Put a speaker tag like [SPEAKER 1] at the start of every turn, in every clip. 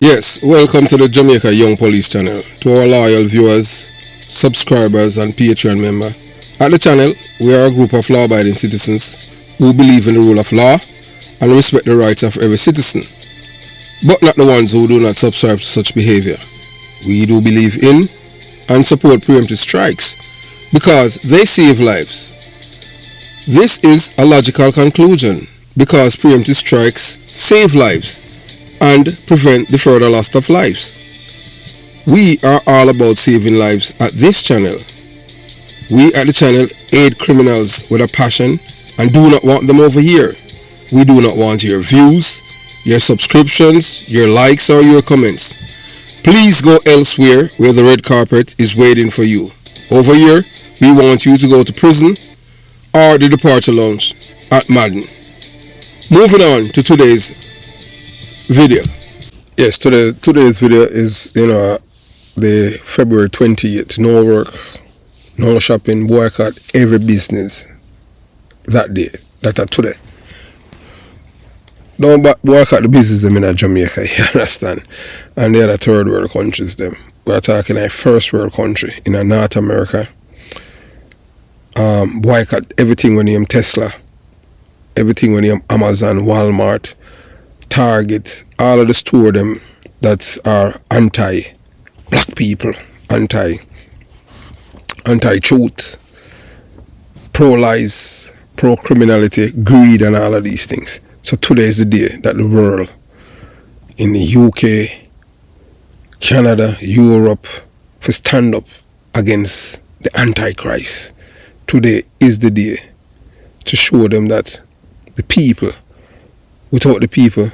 [SPEAKER 1] Yes, welcome to the Jamaica Young Police channel. To our loyal viewers, subscribers and Patreon member. At the channel, we are a group of law-abiding citizens who believe in the rule of law and respect the rights of every citizen, but not the ones who do not subscribe to such behavior. We do believe in and support preemptive strikes because they save lives. This is a logical conclusion because preemptive strikes save lives and prevent the further loss of lives. We are all about saving lives at this channel. We at the channel aid criminals with a passion and do not want them over here. We do not want your views, your subscriptions, your likes or your comments. Please go elsewhere where the red carpet is waiting for you. Over here, we want you to go to prison or the departure lounge at Madden. Moving on to today's video. Yes, today's video is the February 20th. No work, no shopping, boycott every business that day. That are today. Don't boycott the business them in Jamaica, you understand? And the other third world countries them. We're talking a first world country in North America. Boycott everything when you Tesla, everything when you Amazon, Walmart, Target, all of the store them that are anti-black people, anti-truth, pro-lies, pro-criminality, greed and all of these things. So today is the day that the world in the UK, Canada, Europe, for stand up against the Antichrist. Today is the day to show them that the people, without the people,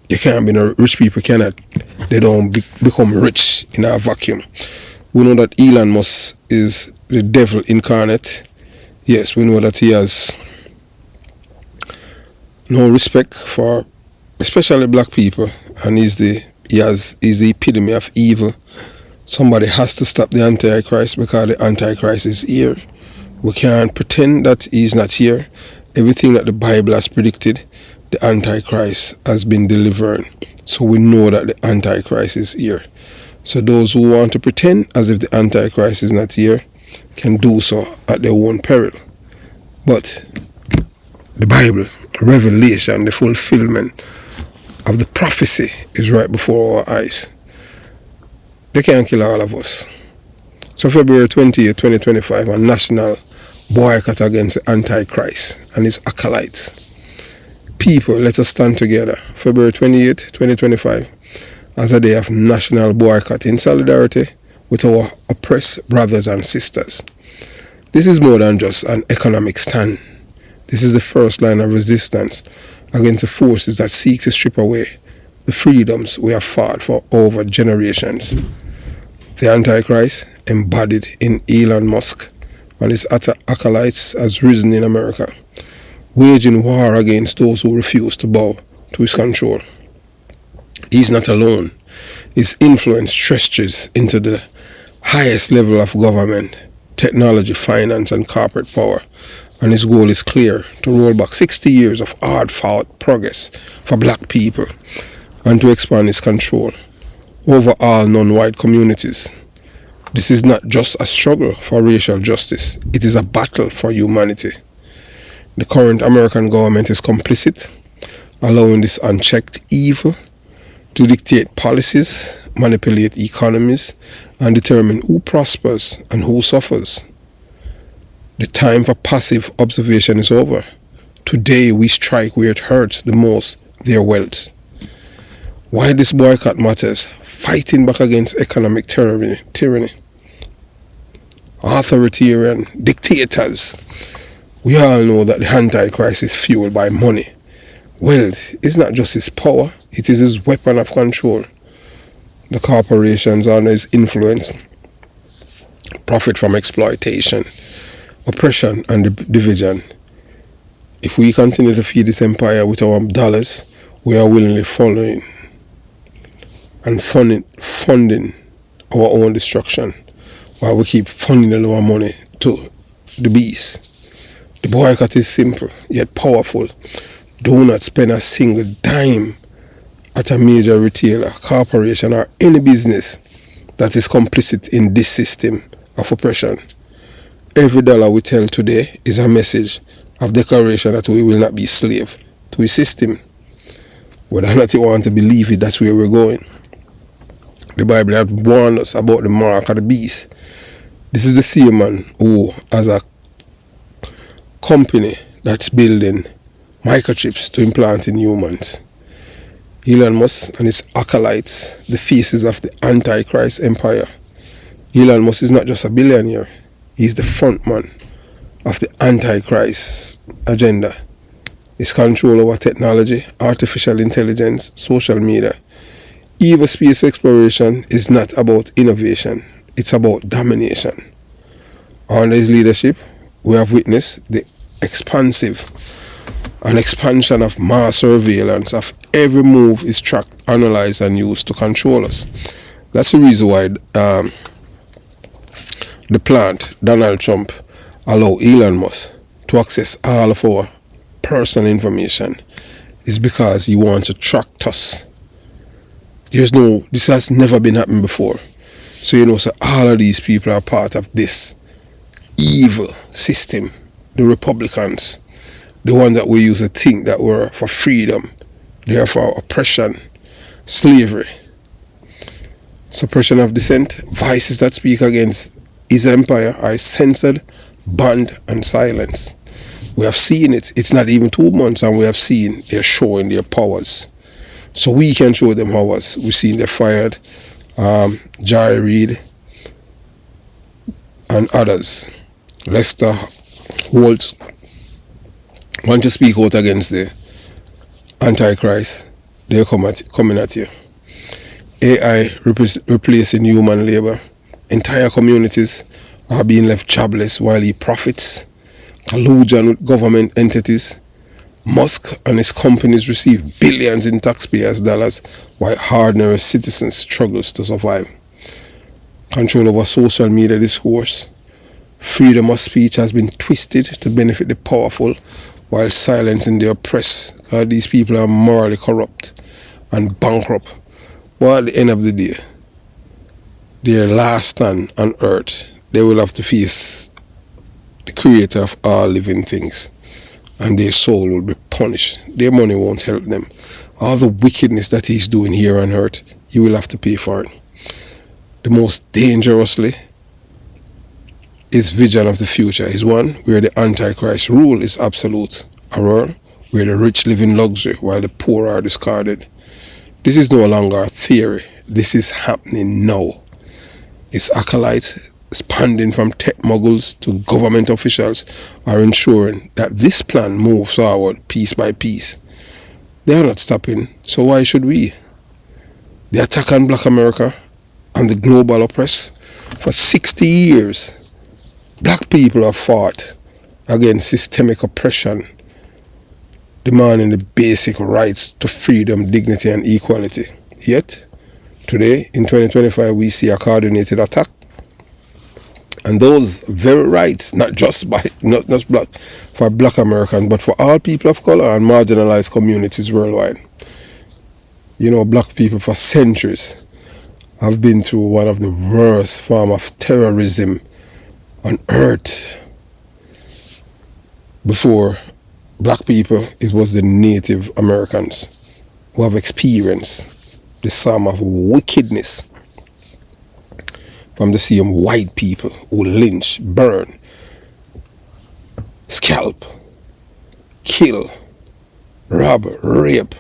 [SPEAKER 1] you can't be no rich people cannot. They don't become rich in a vacuum. We know that Elon Musk is the devil incarnate. Yes, we know that he has no respect for especially black people, and he's the epitome of evil. Somebody has to stop the Antichrist because the Antichrist is here. We can't pretend that he's not here. Everything that the Bible has predicted, the Antichrist has been delivering. So we know that the Antichrist is here. So those who want to pretend as if the Antichrist is not here can do so at their own peril. But the Bible, Revelation, the fulfillment of the prophecy is right before our eyes. They can't kill all of us. So February 20th, 2025, a national boycott against the Antichrist and his acolytes. People, let us stand together. February 28th, 2025, as a day of national boycott in solidarity with our oppressed brothers and sisters. This is more than just an economic stand. This is the first line of resistance against the forces that seek to strip away the freedoms we have fought for over generations. The Antichrist, embodied in Elon Musk and his acolytes, has risen in America, waging war against those who refuse to bow to his control. He's not alone. His influence stretches into the highest level of government, technology, finance, and corporate power, and his goal is clear: to roll back 60 years of hard-fought progress for black people and to expand his control over all non-white communities. This is not just a struggle for racial justice, it is a battle for humanity. The current American government is complicit, allowing this unchecked evil to dictate policies, manipulate economies, and determine who prospers and who suffers. The time for passive observation is over. Today we strike where it hurts the most, their wealth. Why this boycott matters: fighting back against economic tyranny, authoritarian dictators. We all know that the Antichrist is fueled by money. Wealth is not just his power, it is his weapon of control. The corporations under his influence profit from exploitation, oppression, and division. If we continue to feed this empire with our dollars, we are willingly following and funding our own destruction, while we keep funding our money to the beast. The boycott is simple yet powerful. Do not spend a single dime at a major retailer, corporation, or any business that is complicit in this system of oppression. Every dollar we tell today is a message of declaration that we will not be slave to a system. Whether or not you want to believe it, that's where we're going. The Bible had warned us about the mark of the beast. This is the same man who has a company that's building microchips to implant in humans. Elon Musk and his acolytes, the faces of the Antichrist empire. Elon Musk is not just a billionaire. He's the front man of the Antichrist agenda. His control over technology, artificial intelligence, social media, even space exploration is not about innovation. It's about domination. Under his leadership, we have witnessed the expansive and expansion of mass surveillance of every move is tracked, analyzed, and used to control us. That's the reason why the plant, Donald Trump, allow Elon Musk to access all of our personal information is because he wants to track us. This has never been happened before. So so all of these people are part of this evil system. The Republicans, the one that we used to think that were for freedom, they are for oppression, slavery, suppression of dissent. Voices that speak against his empire are censored, banned, and silenced. We have seen it. It's not even 2 months, and we have seen they're showing their powers. So we can show them ours. We've seen they fired Jai Reid and others. Lester Holt want to speak out against the Antichrist. They're coming at you. AI replacing human labor. Entire communities are being left jobless while he profits. Collusion with government entities. Musk and his companies receive billions in taxpayers' dollars while ordinary citizens struggles to survive. Control over social media discourse. Freedom of speech has been twisted to benefit the powerful while silencing the oppressed. Because these people are morally corrupt and bankrupt. But at the end of the day, their last stand on earth, they will have to face the creator of all living things. And their soul will be punished. Their money won't help them. All the wickedness that he's doing here on earth, you will have to pay for it. The most dangerously his vision of the future is one where the Antichrist rule is absolute. A world where the rich live in luxury while the poor are discarded. This is no longer a theory. This is happening now. His acolytes, expanding from tech moguls to government officials, are ensuring that this plan moves forward piece by piece. They are not stopping, so why should we? The attack on Black America and the global oppress. For 60 years, Black people have fought against systemic oppression, demanding the basic rights to freedom, dignity, and equality. Yet, today, in 2025, we see a coordinated attack. And those very rights, not just for Black Americans, but for all people of color and marginalized communities worldwide. Black people for centuries have been through one of the worst forms of terrorism on earth. Before Black people, it was the Native Americans who have experienced the sum of wickedness from the same white people who lynch, burn, scalp, kill, rob, rape,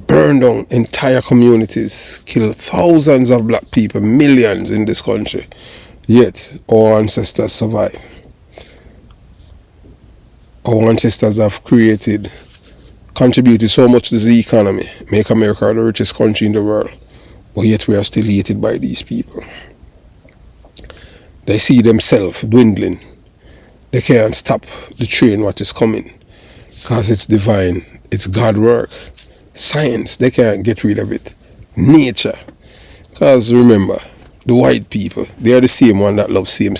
[SPEAKER 1] burn down entire communities, kill thousands of Black people, millions in this country. Yet our ancestors survive. Our ancestors have contributed so much to the economy, make America the richest country in the world. But yet we are still hated by these people. They see themselves dwindling. They can't stop the train what is coming. Because it's divine. It's God work. Science, they can't get rid of it. Nature. Because remember, the white people, they are the same one that love same.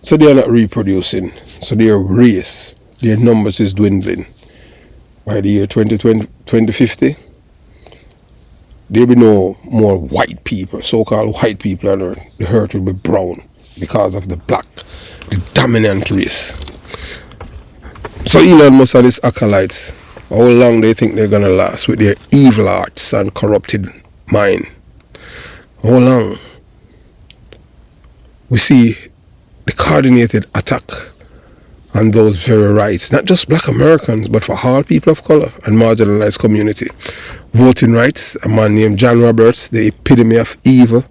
[SPEAKER 1] So they are not reproducing. So their race, their numbers is dwindling. by the year 2020, 2050, there will be no more white people, so-called white people on earth. The earth will be brown because of the black, the dominant race. So Elon Musk and his acolytes, how long they think they're going to last with their evil hearts and corrupted mind? How long? We see the coordinated attack on those very rights, not just black Americans, but for all people of color and marginalized community. Voting rights, a man named John Roberts, the epitome of evil.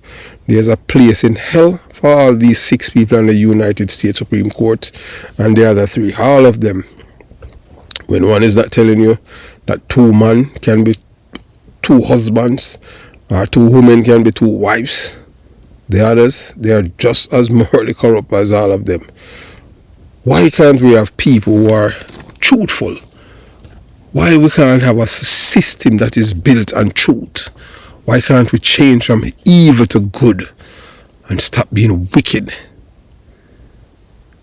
[SPEAKER 1] There's a place in hell for all these 6 people on the United States Supreme Court and the other 3, all of them. When one is not telling you that 2 men can be 2 husbands or 2 women can be 2 wives, the others, they are just as morally corrupt as all of them. Why can't we have people who are truthful? Why we can't have a system that is built on truth? Why can't we change from evil to good and stop being wicked?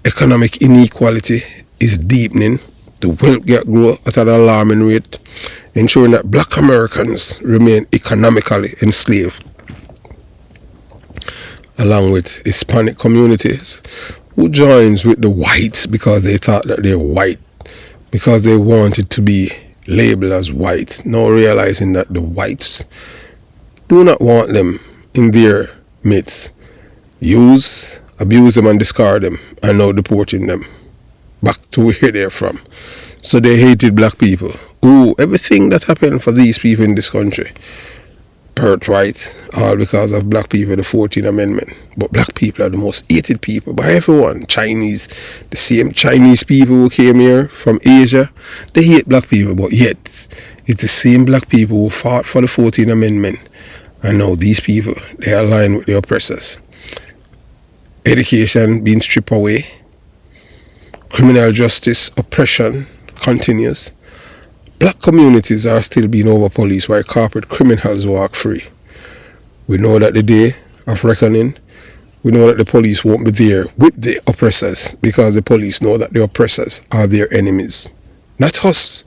[SPEAKER 1] Economic inequality is deepening. The wealth gap grow at an alarming rate, ensuring that black Americans remain economically enslaved, along with Hispanic communities who joins with the whites because they thought that they're white, because they wanted to be labeled as white, now realizing that the whites do not want them in their midst. Use, abuse them and discard them, and now deporting them back to where they're from. So they hated black people. Ooh, everything that happened for these people in this country, birthright, all because of black people, the 14th Amendment. But black people are the most hated people by everyone. Chinese, the same Chinese people who came here from Asia, they hate black people, but yet it's the same black people who fought for the 14th Amendment. And now these people, they align with the oppressors. Education being stripped away. Criminal justice, oppression continues. Black communities are still being over-policed while corporate criminals walk free. We know that the day of reckoning, we know that the police won't be there with the oppressors because the police know that the oppressors are their enemies. Not us,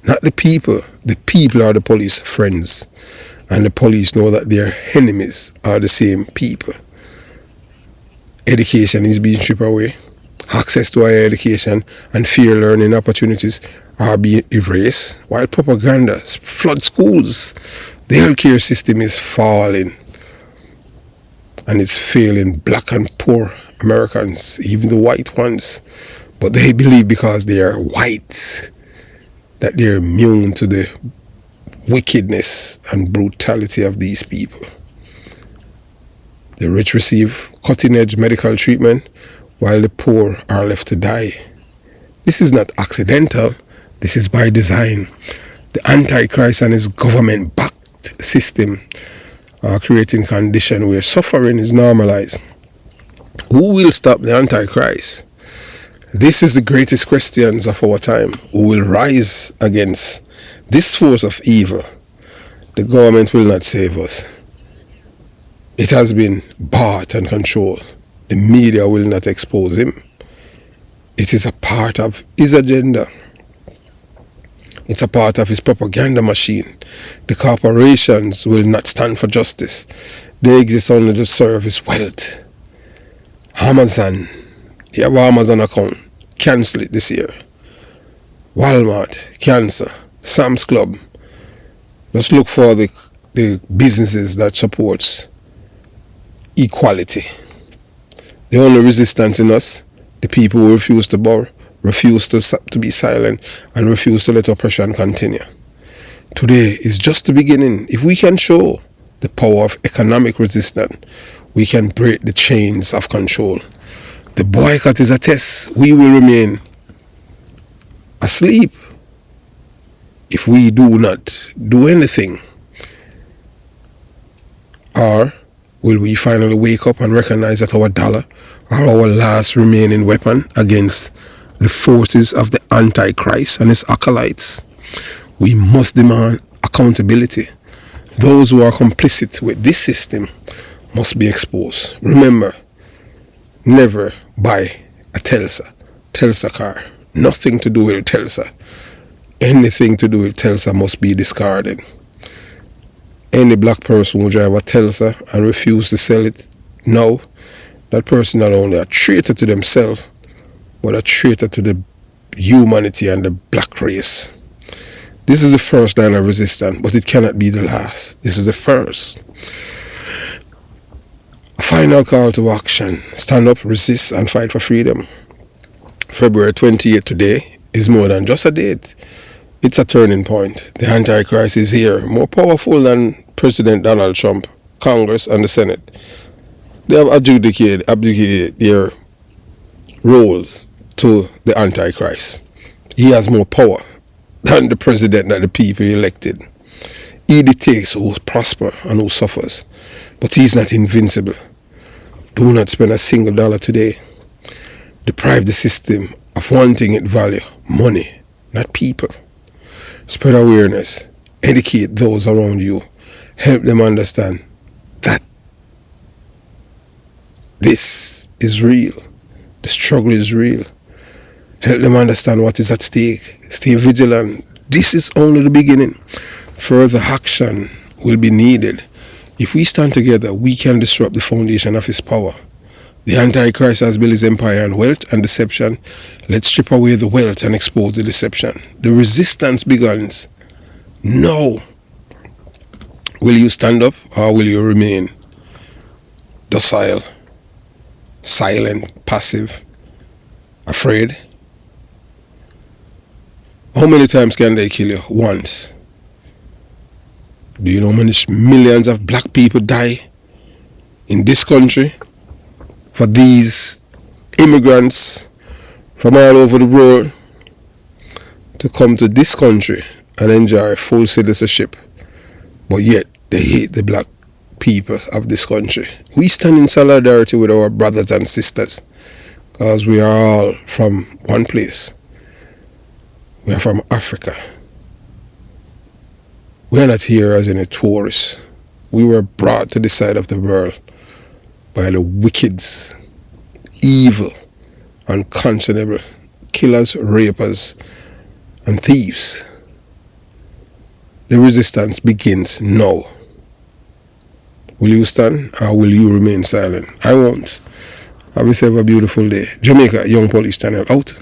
[SPEAKER 1] not the people. The people are the police friends. And the police know that their enemies are the same people. Education is being stripped away. Access to higher education and fair learning opportunities are being erased, while propaganda floods schools. The healthcare system is falling, and it's failing black and poor Americans, even the white ones. But they believe because they are white that they're immune to the wickedness and brutality of these people. The rich receive cutting-edge medical treatment, while the poor are left to die. This is not accidental. This is by design. The Antichrist and his government-backed system are creating conditions where suffering is normalized. Who will stop the Antichrist? This is the greatest questions of our time. Who will rise against this force of evil? The government will not save us. It has been bought and controlled. The media will not expose him. It is a part of his agenda. It's a part of his propaganda machine. The corporations will not stand for justice. They exist only to serve his wealth. Amazon, you have an Amazon account, cancel it this year. Walmart, cancel. Sam's Club. Just look for the businesses that supports equality. The only resistance in us, the people who refuse to bow, refuse to be silent, and refuse to let oppression continue. Today is just the beginning. If we can show the power of economic resistance, we can break the chains of control. The boycott is a test. We will remain asleep if we do not do anything. Or will we finally wake up and recognize that our dollar are our last remaining weapon against the forces of the Antichrist and his acolytes? We must demand accountability. Those who are complicit with this system must be exposed. Remember, never buy a Telsa car. Nothing to do with Telsa. anything to do with Telsa must be discarded. Any black person who drive a Telsa and refuse to sell it now, that person not only a traitor to themselves, but a traitor to the humanity and the black race. This is the first line of resistance, but it cannot be the last. This is the first. A final call to action. Stand up, resist, and fight for freedom. February 28th today is more than just a date. It's a turning point. The Antichrist is here, more powerful than President Donald Trump, Congress, and the Senate. They have abdicated their roles to the Antichrist. He has more power than the president that the people elected. He dictates who prospers and who suffers, but he's not invincible. Do not spend a single dollar today. Deprive the system of one thing it values: money, not people. Spread awareness. Educate those around you. Help them understand that this is real. The struggle is real. Help them understand what is at stake. Stay vigilant. This is only the beginning. Further action will be needed. If we stand together, we can disrupt the foundation of his power. The Antichrist has built his empire on wealth and deception. Let's strip away the wealth and expose the deception. The resistance begins now. Will you stand up or will you remain docile, silent, passive, afraid? How many times can they kill you? Once. Do you know how many millions of black people die in this country for these immigrants from all over the world to come to this country and enjoy full citizenship, but yet they hate the black people of this country? We stand in solidarity with our brothers and sisters because we are all from one place. We are from Africa. We are not here as any tourists. We were brought to this side of the world by the wicked, evil, unconscionable killers, rapers, and thieves. The resistance begins now. Will you stand or will you remain silent? I won't. Have yourself a beautiful day. Jamaica Young Police Channel out.